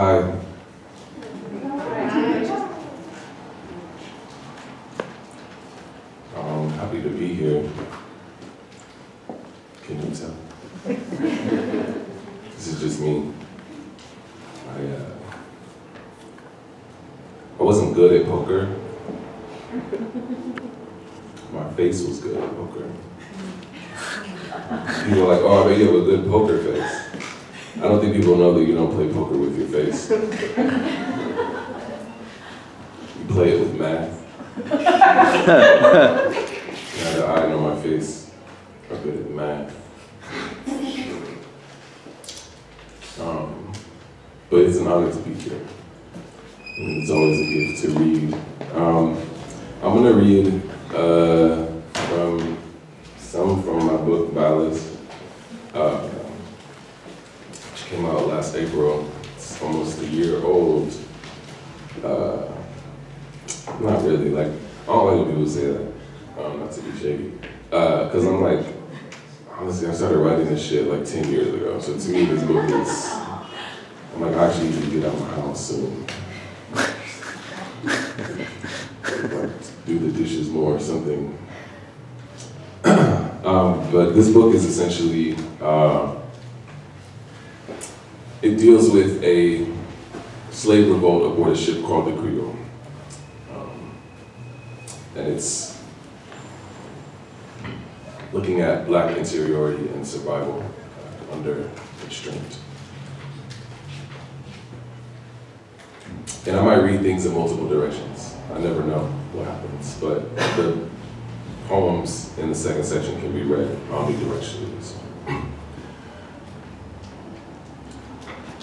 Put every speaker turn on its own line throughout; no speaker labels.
Hi. I'm happy to be here. Can you tell? This is just me. I wasn't good at poker. My face was good at poker. People are like, oh, I bet you have a good poker face. I don't think people know that you don't play poker with your face. You play it with math. Now the eye on my face are good at math. But it's an honor to be here. And it's always a gift to read. I'm gonna read from my book, Ballast, which came out last April. It's almost a year old. Not really, like, I don't like when people say that, not to be shady. Cause I'm like, honestly, I started writing this shit like 10 years ago. So to me, this book is, I'm like, I actually need to get out of my house soon. Like, do the dishes more or something. But this book is essentially, it deals with a slave revolt aboard a ship called the Creole. And it's looking at Black interiority and survival under constraint. And I might read things in multiple directions. I never know what happens, but the poems in the second section can be read omnidirectionally. So.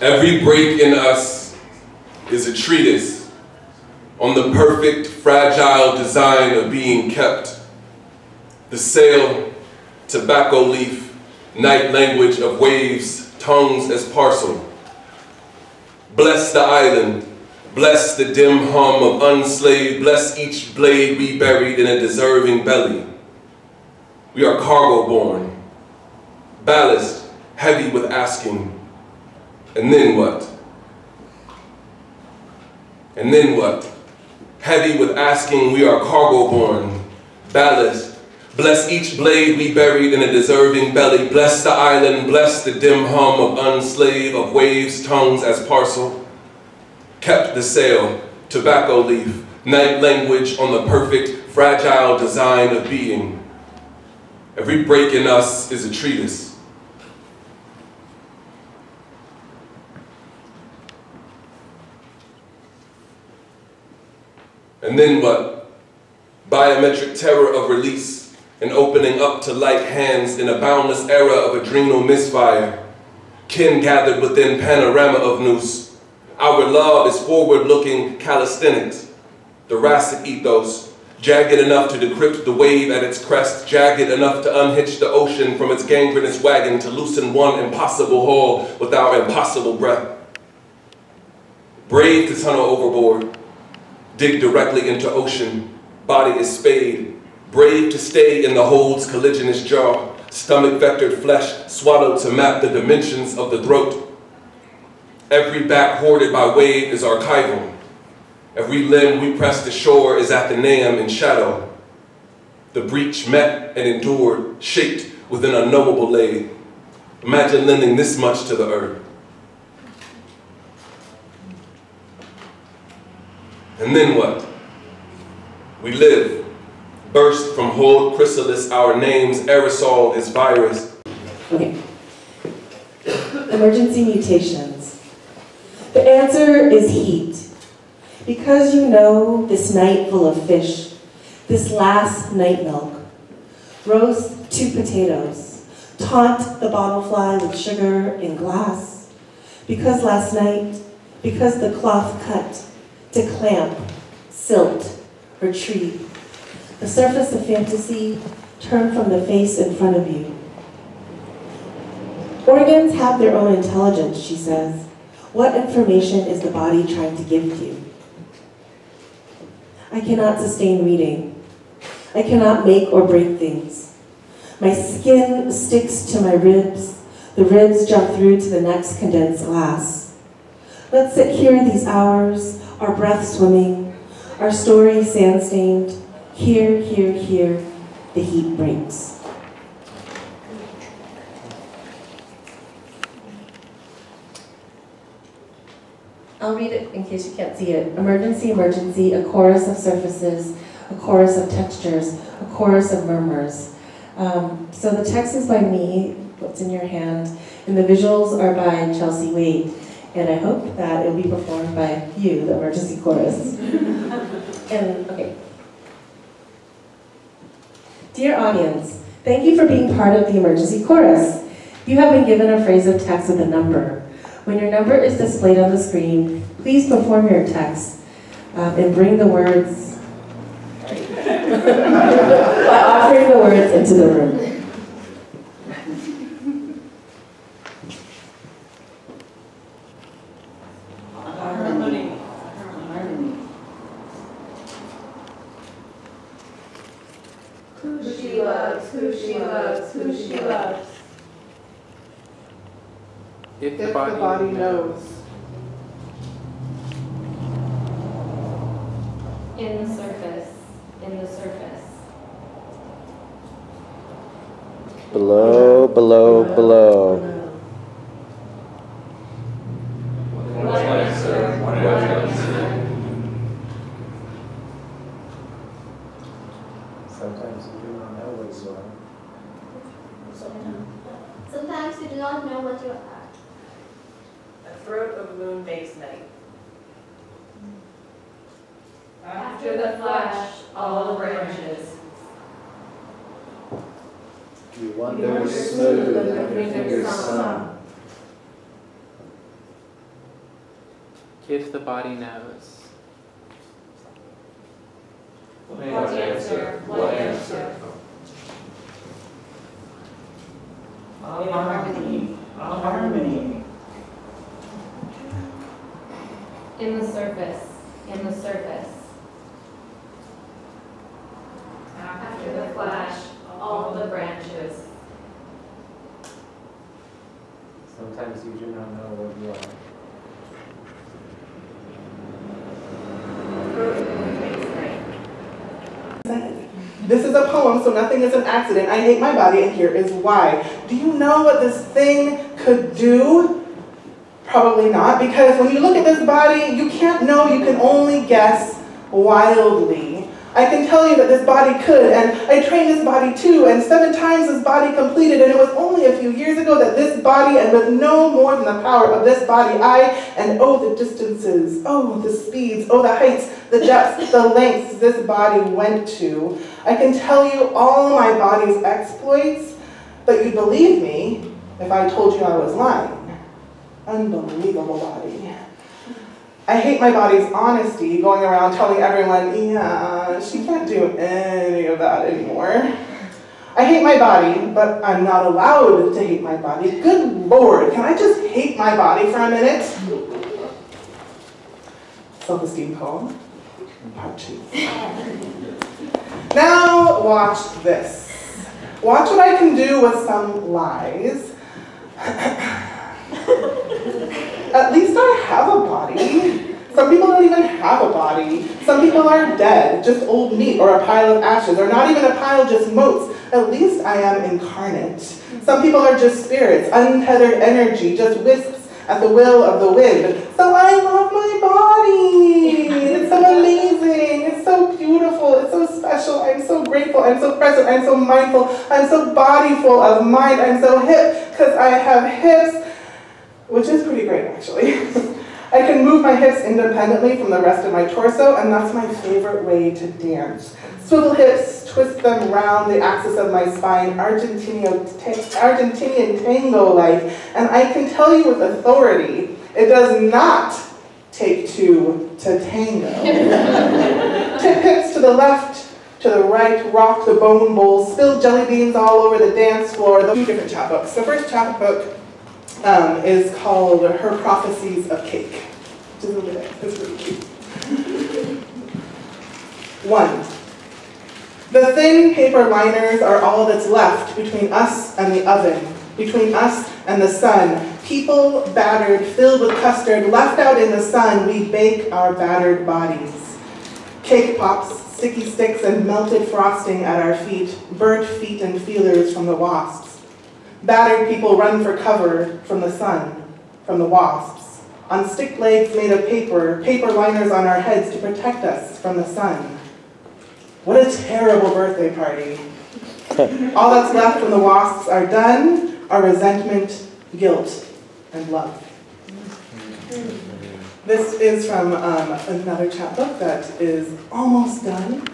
Every break in us is a treatise on the perfect, fragile design of being kept. The sail, tobacco leaf, night language of waves, tongues as parcel. Bless the island, bless the dim hum of unslaved, bless each blade we buried in a deserving belly. We are cargo born, ballast, heavy with asking, and then what? And then what? Heavy with asking, we are cargo born, ballast, bless each blade we buried in a deserving belly, bless the island, bless the dim hum of unslave, of waves, tongues as parcel. Kept the sail, tobacco leaf, night language on the perfect, fragile design of being. Every break in us is a treatise. And then what? Biometric terror of release and opening up to light hands in a boundless era of adrenal misfire. Kin gathered within panorama of noose. Our love is forward-looking calisthenics, thoracic ethos, jagged enough to decrypt the wave at its crest, jagged enough to unhitch the ocean from its gangrenous wagon to loosen one impossible haul with our impossible breath. Brave to tunnel overboard, dig directly into ocean, body is spade, brave to stay in the hold's colliginous jaw, stomach vectored flesh swallowed to map the dimensions of the throat. Every back hoarded by wave is archival. Every limb we press to shore is Athenaeum in shadow. The breach met and endured, shaped with an unknowable lay. Imagine lending this much to the earth. And then what? We live, burst from whole chrysalis, our names aerosol is virus.
Okay. Emergency mutations. The answer is heat. Because you know this night full of fish, this last night milk. Roast 2 potatoes. Taunt the bottle fly with sugar in glass. Because last night, because the cloth cut to clamp, silt, retreat. The surface of fantasy turned from the face in front of you. Organs have their own intelligence, she says. What information is the body trying to give you? I cannot sustain reading. I cannot make or break things. My skin sticks to my ribs. The ribs jump through to the next condensed glass. Let's sit here these hours, our breath swimming, our story sand-stained. Here, here, here, the heat breaks. I'll read it in case you can't see it. Emergency, emergency, a chorus of surfaces, a chorus of textures, a chorus of murmurs. So the text is by me, what's in your hand, and the visuals are by Chelsea Wade. And I hope that it will be performed by you, the emergency chorus. Okay. Dear audience, thank you for being part of the emergency chorus. You have been given a phrase of text with a number. When your number is displayed on the screen, please perform your text and bring the words, by offering the words into the room.
Harmony. Who she loves, who she loves, who she loves.
If the body knows.
In the surface, in the surface.
Below, below, below.
What answer, what answer.
Sometimes you do not know what you are.
Sometimes you do not know what you are.
A throat of moon-based night.
After the flash, all the branches.
You wander smooth and your fingers sum.
If the body knows.
What answer, what answer.
Harmony, harmony.
In the surface, in the surface. After the flash, all the branches.
Sometimes you do not know what you are.
This is a poem, so nothing is an accident. I hate my body, and here is why. Do you know what this thing could do? Probably not, because when you look at this body, you can't know, you can only guess wildly. I can tell you that this body could, and I trained this body too, and 7 times this body completed, and it was only a few years ago that this body, and with no more than the power of this body, and oh the distances, oh the speeds, oh the heights, the depths, the lengths this body went to. I can tell you all my body's exploits, but you'd believe me if I told you I was lying. Unbelievable body. I hate my body's honesty, going around telling everyone, yeah, she can't do any of that anymore. I hate my body, but I'm not allowed to hate my body. Good Lord, can I just hate my body for a minute? Self-esteem poem, part 2. Now watch this. Watch what I can do with some lies. At least I have a body. Some people don't even have a body. Some people are dead, just old meat or a pile of ashes, or not even a pile, just motes. At least I am incarnate. Some people are just spirits, untethered energy, just wisps at the will of the wind. So I love my body. It's so amazing. It's so beautiful. It's so special. I'm so grateful. I'm so present. I'm so mindful. I'm so bodyful of mind. I'm so hip because I have hips, which is pretty great actually. I can move my hips independently from the rest of my torso, and that's my favorite way to dance. Swivel hips, twist them round the axis of my spine, Argentinian tango-like, and I can tell you with authority, it does not take 2 to tango. Tip hips to the left, to the right, rock the bone bowl, spill jelly beans all over the dance floor. The 2 different chapbooks. The first chapbook is called Her Prophecies of Cake. Just look at it. It's really cute. 1. The thin paper liners are all that's left between us and the oven, between us and the sun. People battered, filled with custard, left out in the sun, we bake our battered bodies. Cake pops, sticky sticks, and melted frosting at our feet, burnt feet and feelers from the wasps. Battered people run for cover from the sun, from the wasps. On stick legs made of paper, paper liners on our heads to protect us from the sun. What a terrible birthday party. All that's left when the wasps are done are resentment, guilt, and love. This is from another chapbook that is almost done.